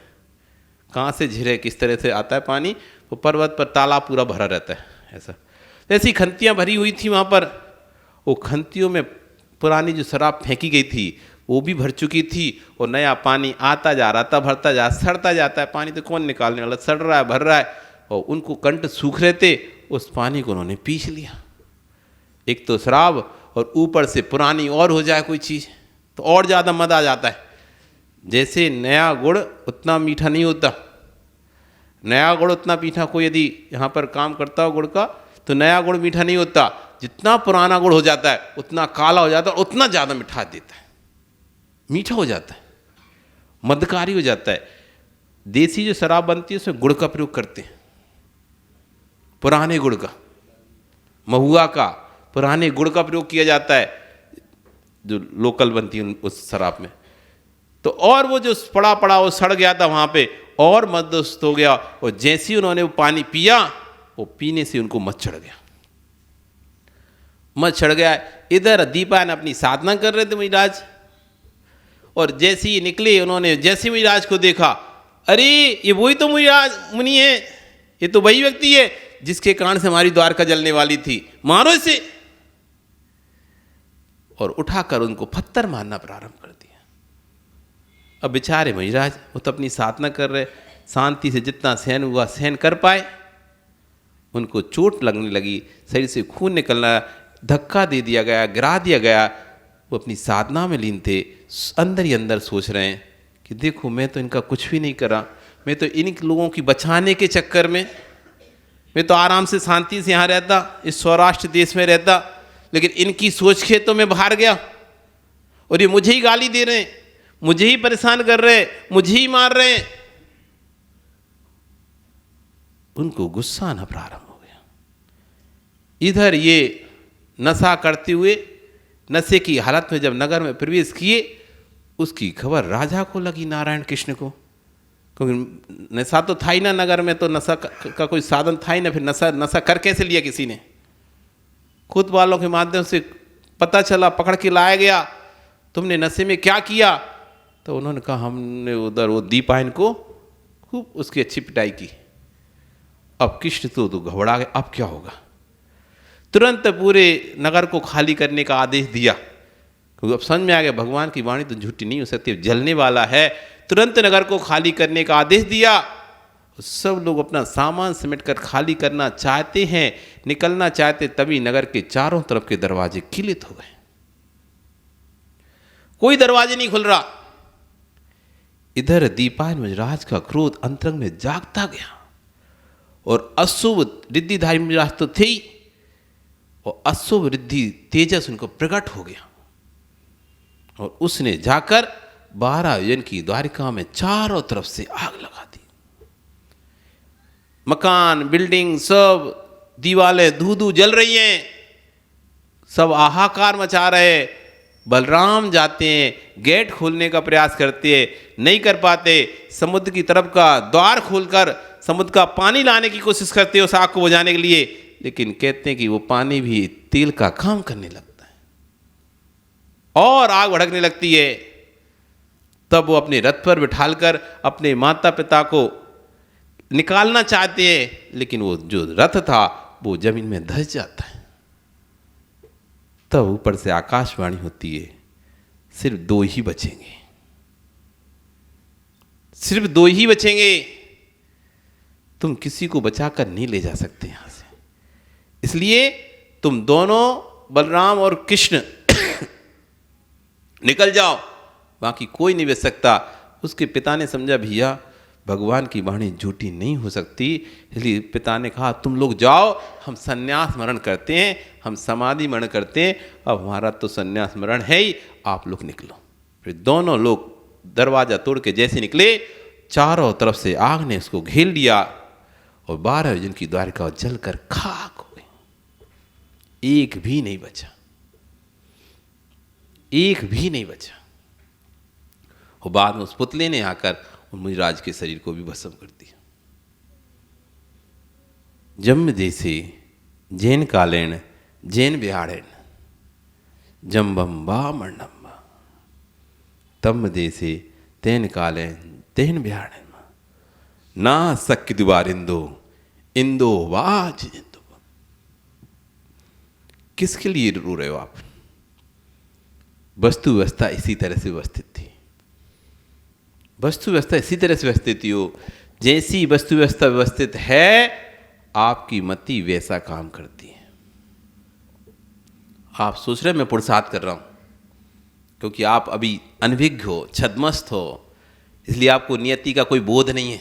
कहाँ से झिरे किस तरह से आता है पानी। वो पर्वत पर तालाब पूरा भरा रहता है ऐसा। ऐसी खंतियाँ भरी हुई थी वहाँ पर, वो खंतियों में पुरानी जो शराब फेंकी गई थी वो भी भर चुकी थी, और नया पानी आता जा रहा था, भरता जा, सड़ता जाता है। पानी तो कौन निकालने वाला, सड़ रहा है, भर रहा है, और उनको कंठ सूख रहे थे। उस पानी को उन्होंने पी लिया। एक तो शराब, और ऊपर से पुरानी और हो जाए कोई चीज़ तो और ज़्यादा मज़ा आ जाता है। जैसे नया गुड़ उतना मीठा नहीं होता, नया गुड़ उतना मीठा, कोई यदि यहाँ पर काम करता हो गुड़ का, तो नया गुड़ मीठा नहीं होता। जितना पुराना गुड़ हो जाता है उतना काला हो जाता है, उतना ज़्यादा मिठास देता है, मीठा हो जाता है, मदकारी हो जाता है। देसी जो शराब बनती है उसमें गुड़ का प्रयोग करते हैं, पुराने गुड़ का, महुआ का, पुराने गुड़ का प्रयोग किया जाता है जो लोकल बनती है उस शराब में। तो और वो जो पड़ा पड़ा वो सड़ गया था वहाँ पे, और मददस्त हो गया। और जैसे ही उन्होंने वो पानी पिया, वो पीने से उनको मत चढ़ गया, मत चढ़ गया। इधर दीपायन अपनी साधना कर रहे थे मुनिराज, और जैसे ही निकले उन्होंने जैसे मुनिराज को देखा, अरे ये वही तो मुनिराज मुनि है, ये तो वही व्यक्ति है जिसके कारण से हमारी द्वारका जलने वाली थी, मारो इसे। और उठाकर उनको पत्थर मारना प्रारंभ कर दिया। अब बेचारे मुनिराज वो तो अपनी साधना कर रहे, शांति से जितना सहन हुआ सहन कर पाए। उनको चोट लगने लगी, शरीर से खून निकलना, धक्का दे दिया गया, गिरा दिया गया। वो अपनी साधना में लीन थे, अंदर ही अंदर सोच रहे हैं कि देखो मैं तो इनका कुछ भी नहीं करा, मैं तो इन लोगों की बचाने के चक्कर में, मैं तो आराम से शांति से यहाँ रहता, इस सौराष्ट्र देश में रहता, लेकिन इनकी सोच के तो मैं बाहर गया, और ये मुझे ही गाली दे रहे हैं, मुझे ही परेशान कर रहे हैं, मुझे ही मार रहे हैं। उनको गुस्सा आना प्रारंभ हो गया। इधर ये नशा करते हुए, नशे की हालत में जब नगर में प्रवेश किए, उसकी खबर राजा को लगी, नारायण कृष्ण को, क्योंकि नशा तो था ही ना नगर में, तो नशा का कोई साधन था ही ना। फिर नशा कर कैसे लिया किसी ने, खुद वालों के माध्यम से पता चला, पकड़ के लाया गया, तुमने नशे में क्या किया। तो उन्होंने कहा हमने उधर वो दीपायन को खूब उसकी अच्छी पिटाई की। अब कृष्ण तो घबरा गए, अब क्या होगा। तुरंत पूरे नगर को खाली करने का आदेश दिया, क्योंकि अब समझ में आ गया भगवान की वाणी तो झूठी नहीं हो सकती, जलने वाला है। तुरंत नगर को खाली करने का आदेश दिया। सब लोग अपना सामान समेटकर खाली करना चाहते हैं, निकलना चाहते, तभी नगर के चारों तरफ के दरवाजे किलित हो गए, कोई दरवाजे नहीं खुल रहा। इधर दीपायन मुनिराज का क्रोध अंतरंग में जागता गया, और अशुभ रिद्धिधारी मुनिराज तो थे ही, और अशुभ रिद्धि तेजस उनको प्रकट हो गया, और उसने जाकर 12 योजन की द्वारिका में चारों तरफ से आग लगा दी। मकान, बिल्डिंग, सब दीवारें धू जल रही हैं, सब हाहाकार मचा रहे। बलराम जाते हैं, गेट खोलने का प्रयास करते हैं, नहीं कर पाते। समुद्र की तरफ का द्वार खोलकर समुद्र का पानी लाने की कोशिश करते हैं उस आग को बुझाने के लिए, लेकिन कहते हैं कि वो पानी भी तेल का काम करने लगता है, और आग भड़कने लगती है। तब वो अपने रथ पर बिठालकर अपने माता पिता को निकालना चाहते हैं, लेकिन वो जो रथ था वो जमीन में धंस जाता है। तब ऊपर से आकाशवाणी होती है, सिर्फ 2 ही बचेंगे, सिर्फ 2 ही बचेंगे, तुम किसी को बचाकर नहीं ले जा सकते यहां से, इसलिए तुम दोनों बलराम और कृष्ण निकल जाओ, बाकी कोई नहीं बच सकता। उसके पिता ने समझा भैया भगवान की वाणी झूठी नहीं हो सकती, इसलिए पिता ने कहा तुम लोग जाओ, हम संन्यास मरण करते हैं, हम समाधि मरण करते हैं, अब हमारा तो संन्यास मरण है ही, आप लोग निकलो। फिर दोनों लोग दरवाजा तोड़ के जैसे निकले, चारों तरफ से आग ने उसको घेर लिया और 12 अर्जुन की द्वारिका जलकर खाक हो गई, एक भी नहीं बचा, एक भी नहीं बचा। और बाद में उस पुतले ने आकर मुनिराज के शरीर को भी भस्म कर दिया। जन्म देसे जैन कालेन जैन बिहाड़ेन जम्बम बा मरणम तम देसे तेन कालेन तेन बिहाड़ेन ना सक्य दुबारिंदो इंदो वाज इंदो। किसके लिए रो रहे हो आप? वस्तु व्यवस्था इसी तरह से व्यवस्थित थी, वस्तु व्यवस्था इसी तरह से व्यवस्थित थी। हो जैसी वस्तु व्यवस्था व्यवस्थित है, आपकी मति वैसा काम करती है। आप सोच रहे मैं पुरुषार्थ कर रहा हूं, क्योंकि आप अभी अनभिज्ञ हो, छद्मस्त हो, इसलिए आपको नियति का कोई बोध नहीं है।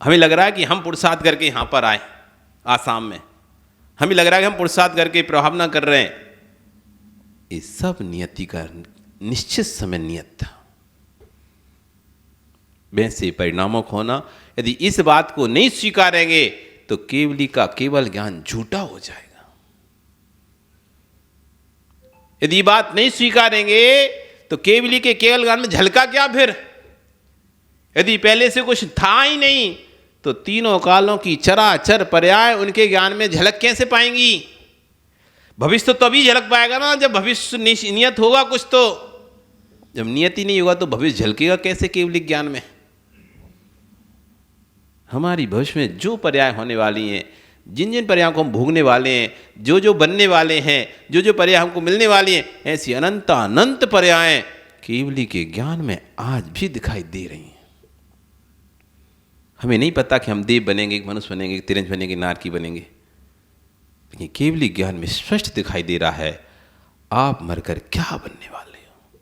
हमें लग रहा है कि हम पुरुषार्थ करके यहां पर आए आसाम में, हमें लग रहा है कि हम पुरुषार्थ करके प्रभावना कर रहे हैं। ये सब नियति का निश्चित समय नियत था। वैसे परिणामों को होना, यदि इस बात को नहीं स्वीकारेंगे तो केवली का केवल ज्ञान झूठा हो जाएगा। यदि ये बात नहीं स्वीकारेंगे तो केवली के केवल ज्ञान में झलका क्या फिर? यदि पहले से कुछ था ही नहीं तो तीनों कालों की चराचर पर्याय उनके ज्ञान में झलक कैसे पाएंगी? भविष्य तो तभी झलक पाएगा ना जब भविष्य नियत होगा कुछ। तो जब नियति नहीं होगा तो भविष्य झलकेगा कैसे केवली ज्ञान में? हमारी भविष्य में जो पर्याय होने वाली हैं, जिन जिन पर्यायों को हम भोगने वाले हैं, जो जो बनने वाले हैं, जो जो पर्याय हमको मिलने वाली हैं, ऐसी अनंत अनंत पर्याय केवली के ज्ञान में आज भी दिखाई दे रही हैं। हमें नहीं पता कि हम देव बनेंगे, मनुष्य बनेंगे, तिरंज बनेंगे, नारकी बनेंगे, लेकिन केवली ज्ञान में स्पष्ट दिखाई दे रहा है आप मरकर क्या बनने वाले हो।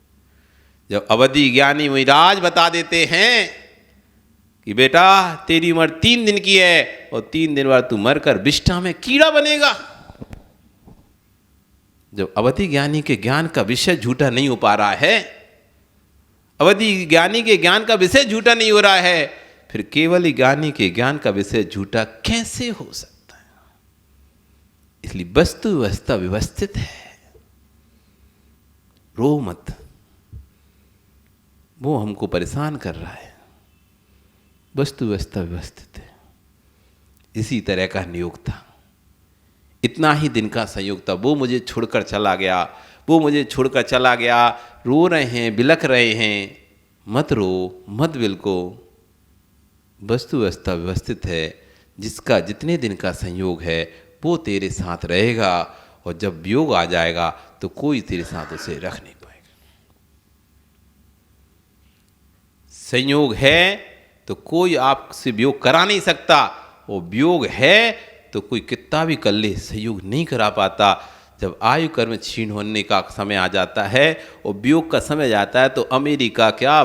जब अवधि ज्ञानी मुनिराज बता देते हैं कि बेटा तेरी उम्र 3 दिन की है और 3 दिन बाद तू मरकर विष्ठा में कीड़ा बनेगा। जब अवधि ज्ञानी के ज्ञान का विषय झूठा नहीं हो पा रहा है, अवधि ज्ञानी के ज्ञान का विषय झूठा नहीं हो रहा है, फिर केवल ज्ञानी के ज्ञान का विषय झूठा कैसे हो सकता है? इसलिए वस्तु व्यवस्था व्यवस्थित है, रो मत, वो हमको परेशान कर रहा है। वस्तु व्यवस्था व्यवस्थित है। इसी तरह का नियोग था, इतना ही दिन का संयोग था। वो मुझे छोड़कर चला गया, वो मुझे छोड़कर चला गया, रो रहे हैं, बिलख रहे हैं। मत रो, मत बिलको। वस्तु व्यवस्था व्यवस्थित है, जिसका जितने दिन का संयोग है वो तेरे साथ रहेगा, और जब वियोग आ जाएगा तो कोई तेरे साथ उसे रख नहीं पाएगा। संयोग है तो कोई आपसे वियोग करा नहीं सकता, और वियोग है तो कोई कितना भी कर ले संयोग नहीं करा पाता। जब आयु कर्म क्षीण होने का समय आ जाता है और वियोग का समय जाता है, तो अमेरिका क्या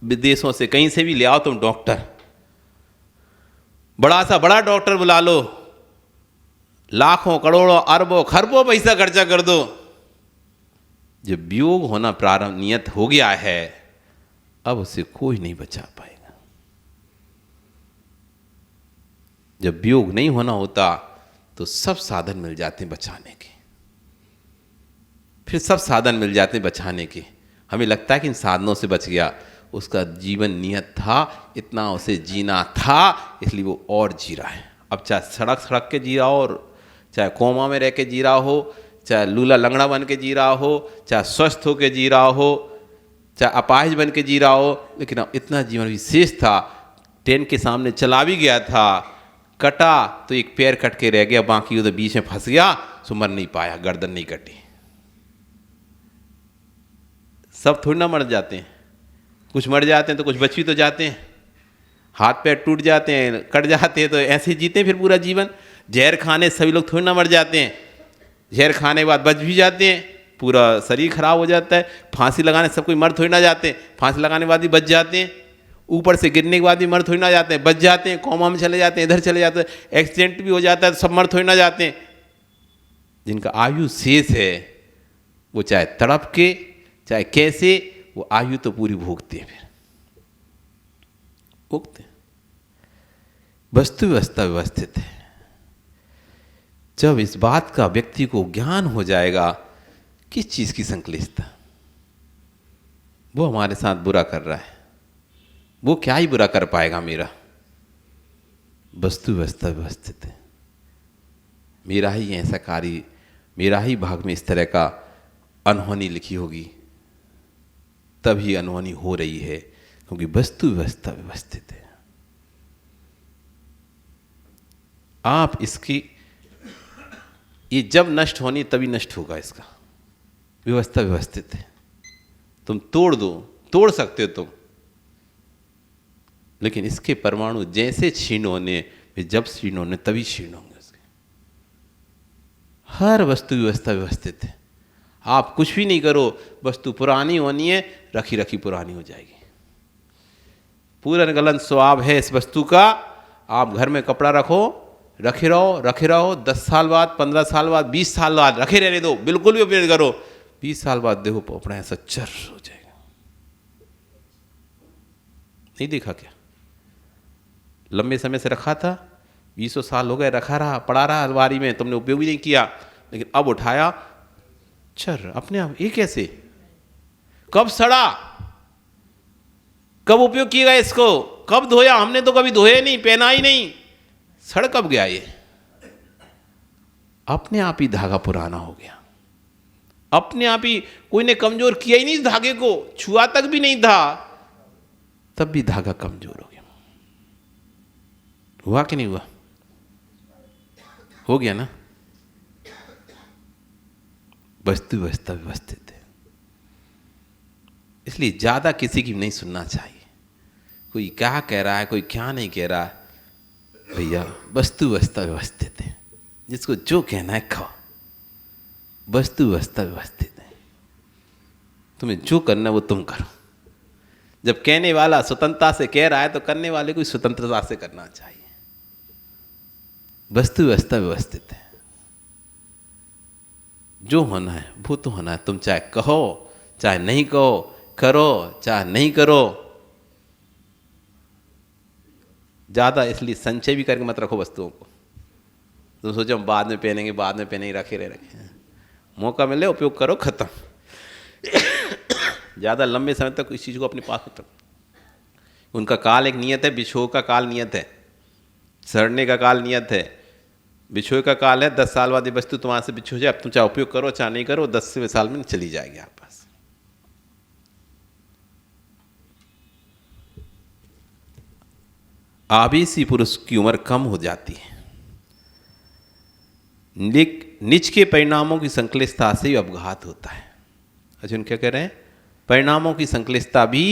विदेशों से कहीं से भी ले आओ तुम डॉक्टर, बड़ा सा बड़ा डॉक्टर बुला लो, लाखों करोड़ों अरबों खरबों पैसा खर्चा कर दो, जब वियोग होना प्रारंभ नियत हो गया है अब उसे कोई नहीं बचा पाएगा। जब वियोग नहीं होना होता तो सब साधन मिल जाते हैं बचाने के, फिर सब साधन मिल जाते हैं बचाने के। हमें लगता है कि इन साधनों से बच गया, उसका जीवन नियत था, इतना उसे जीना था, इसलिए वो और जी रहा है। अब चाहे सड़क सड़क के जी रहा हो, चाहे कोमा में रह के जी रहा हो, चाहे लूला लंगड़ा बन के जी रहा हो, चाहे स्वस्थ हो के जी रहा हो, चाहे अपाहिज बन के जी रहा हो, लेकिन अब इतना जीवन विशेष था, ट्रेन के सामने चला भी गया था, कटा तो एक पैर कट के रह गया, बाकी उधर बीच में फंस गया, सो मर नहीं पाया, गर्दन नहीं कटी। सब थोड़ी ना मर जाते हैं, कुछ मर जाते हैं तो कुछ बच भी तो जाते हैं, हाथ पैर टूट जाते हैं, कट जाते हैं, तो ऐसे ही जीते हैं फिर पूरा जीवन। जहर खाने सभी लोग थोड़ी ना मर जाते हैं, जहर खाने के बाद बच भी जाते हैं, पूरा शरीर खराब हो जाता है। फांसी लगाने सब कोई मर थोड़ी ना जाते हैं, फांसी लगाने के बाद भी बच जाते हैं, ऊपर से गिरने के बाद भी मर थोड़ी ना जाते हैं, बच जाते हैं, कोमा में चले जाते हैं, इधर चले जाते हैं, एक्सीडेंट भी हो जाता है तो सब मर थोड़ी ना जाते हैं। जिनका आयु शेष है वो चाहे तड़प के चाहे कैसे, वो आयु तो पूरी भोगते हैं, फिर भोगते हैं। वस्तु व्यवस्था व्यवस्थित है। जब इस बात का व्यक्ति को ज्ञान हो जाएगा किस चीज की संक्लिष्टता, वो हमारे साथ बुरा कर रहा है, वो क्या ही बुरा कर पाएगा मेरा। वस्तु व्यवस्था व्यवस्थित है, मेरा ही ऐसा कार्य, मेरा ही भाग में इस तरह का अनहोनी लिखी होगी, तभी अनहोनी हो रही है, क्योंकि वस्तु व्यवस्था व्यवस्थित है। आप इसकी ये जब नष्ट होनी तभी नष्ट होगा, इसका व्यवस्था व्यवस्थित है। तुम तोड़ दो, तोड़ सकते हो तुम, लेकिन इसके परमाणु जैसे क्षीण होने, जब क्षीण होने तभी क्षीण होंगे उसके। हर वस्तु व्यवस्था व्यवस्थित है। आप कुछ भी नहीं करो, वस्तु पुरानी होनी है, रखी रखी पुरानी हो जाएगी। पूरा गलत स्वभाव है इस वस्तु का। आप घर में कपड़ा रखो, रखे रहो, 10 साल बाद, 15 साल बाद, 20 साल बाद रखे रहने दो, बिल्कुल भी उपयोग करो, 20 साल बाद देखो कपड़ा ऐसा चर हो जाएगा। नहीं देखा क्या? लंबे समय से रखा था, 20 साल हो गए, रखा रहा, पड़ा रहा अलमारी में, तुमने उपयोग भी नहीं किया, लेकिन अब उठाया, चर अपने आप। ये कैसे? कब सड़ा? कब उपयोग किया इसको? कब धोया? हमने तो कभी धोया नहीं, पहना ही नहीं, सड़ कब गया ये? अपने आप ही धागा पुराना हो गया, अपने आप ही। कोई ने कमजोर किया ही नहीं धागे को, छुआ तक भी नहीं था, तब भी धागा कमजोर हो गया। हुआ कि नहीं हुआ? हो गया ना। वस्तु व्यवस्था व्यवस्थित है, इसलिए ज्यादा किसी की नहीं सुनना चाहिए। कोई क्या कह रहा है, कोई क्या नहीं कह रहा है, भैया वस्तु व्यवस्था व्यवस्थित है, जिसको जो कहना है कहो। वस्तु व्यवस्था व्यवस्थित है, तुम्हें जो करना है वो तुम करो। जब कहने वाला स्वतंत्रता से कह रहा है तो करने वाले को स्वतंत्रता से करना चाहिए। वस्तु व्यवस्था व्यवस्थित है, जो होना है वो तो होना है। तुम चाहे कहो चाहे नहीं कहो, करो चाहे नहीं करो। ज़्यादा इसलिए संचय भी करके मत रखो वस्तुओं को। तुम सोचो हम बाद में पहनेंगे, बाद में पहनेंगे, रखे रखे। मौका मिले उपयोग करो, खत्म। ज़्यादा लंबे समय तक इस चीज़ को अपने पास मत रखो। उनका काल एक नियत है, बिछो का काल नियत है, सड़ने का काल नियत है। बिछोए का काल है 10 साल बाद ये वस्तु तुम्हारे से बिछो जाए, अब तुम चाहे उपयोग करो चाहे नहीं करो, 10 साल में चली जाएगी आप पास। आवेशी पुरुष की उम्र कम हो जाती है। निज के परिणामों की संक्लिष्टता से ही अपघात होता है। अर्जुन क्या कह रहे हैं? परिणामों की संक्लिष्टता भी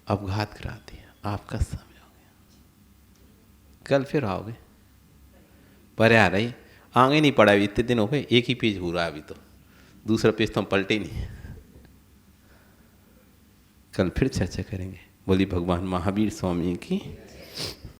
अपघात कराती है। आपका समय हो गया, कल फिर आओगे। पर आ रही आगे नहीं पड़ा, इतने दिन हो गए, एक ही पेज हो रहा है अभी तो, दूसरा पेज तो हम पलटे ही नहीं। कल फिर चर्चा करेंगे। बोली भगवान महावीर स्वामी की।